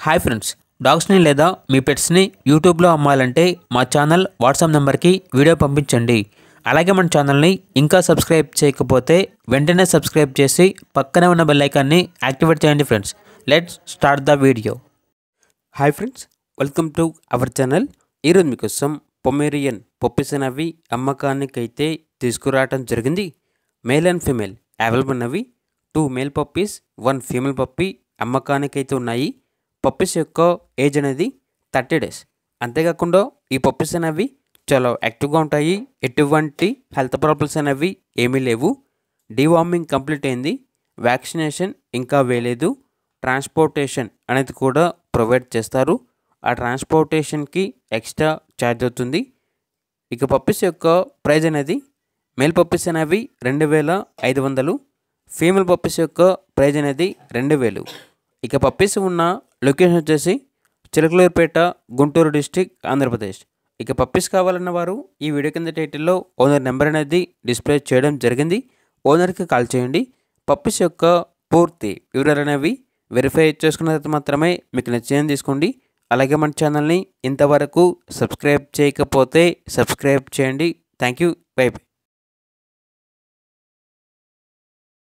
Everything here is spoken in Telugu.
హాయ్ ఫ్రెండ్స్, డాగ్స్ని లేదా మీ పెట్స్ని యూట్యూబ్లో అమ్మాలంటే మా ఛానల్ వాట్సాప్ నెంబర్కి వీడియో పంపించండి. అలాగే మన ఛానల్ని ఇంకా సబ్స్క్రైబ్ చేయకపోతే వెంటనే సబ్స్క్రైబ్ చేసి పక్కనే ఉన్న బెల్ ఐకాన్ని యాక్టివేట్ చేయండి friends. Let's start the video. Hi friends, welcome to our channel. ఈరోజు మీకోసం పొమేరియన్ పప్పీస్ అనేవి అమ్మకానికైతే తీసుకురావడం జరిగింది. మేల్ అండ్ ఫీమేల్ అవైలబుల్ ఉన్నవి. 2 మేల్ పప్పీస్ 1 ఫీమేల్ పప్పీ అమ్మకానికైతే ఉన్నాయి. పప్పీస్ యొక్క ఏజ్ అనేది 30 days. అంతేకాకుండా ఈ పప్పీస్ అనేవి చాలా యాక్టివ్గా ఉంటాయి. ఎటువంటి హెల్త్ ప్రాబ్లమ్స్ అనేవి ఏమీ లేవు. డీవార్మింగ్ కంప్లీట్ అయింది. వ్యాక్సినేషన్ ఇంకా వేయలేదు. ట్రాన్స్పోర్టేషన్ అనేది కూడా ప్రొవైడ్ చేస్తారు. ఆ ట్రాన్స్పోర్టేషన్కి ఎక్స్ట్రా ఛార్జ్ అవుతుంది. ఇక పప్పీస్ యొక్క ప్రైజ్ అనేది మేల్ పప్పీస్ అనేవి 2500, ఫీమేల్ పప్పీస్ యొక్క ప్రైజ్ అనేది 2000. ఇక పప్పీస్ ఉన్న లొకేషన్ వచ్చేసి చిలకలూరుపేట, గుంటూరు డిస్టిక్, ఆంధ్రప్రదేశ్. ఇక పప్పీస్ కావాలన్న వారు ఈ వీడియో కింద టైటిల్లో ఓనర్ నెంబర్ అనేది డిస్ప్లే చేయడం జరిగింది. ఓనర్కి కాల్ చేయండి. పప్పీస్ యొక్క పూర్తి వివరాలు అనేవి వెరిఫై చేసుకున్న తర్వాత మాత్రమే మీకు నచ్చింది తీసుకోండి. అలాగే మన ఛానల్ని ఇంతవరకు సబ్స్క్రైబ్ చేయకపోతే సబ్స్క్రైబ్ చేయండి. Thank you. By by.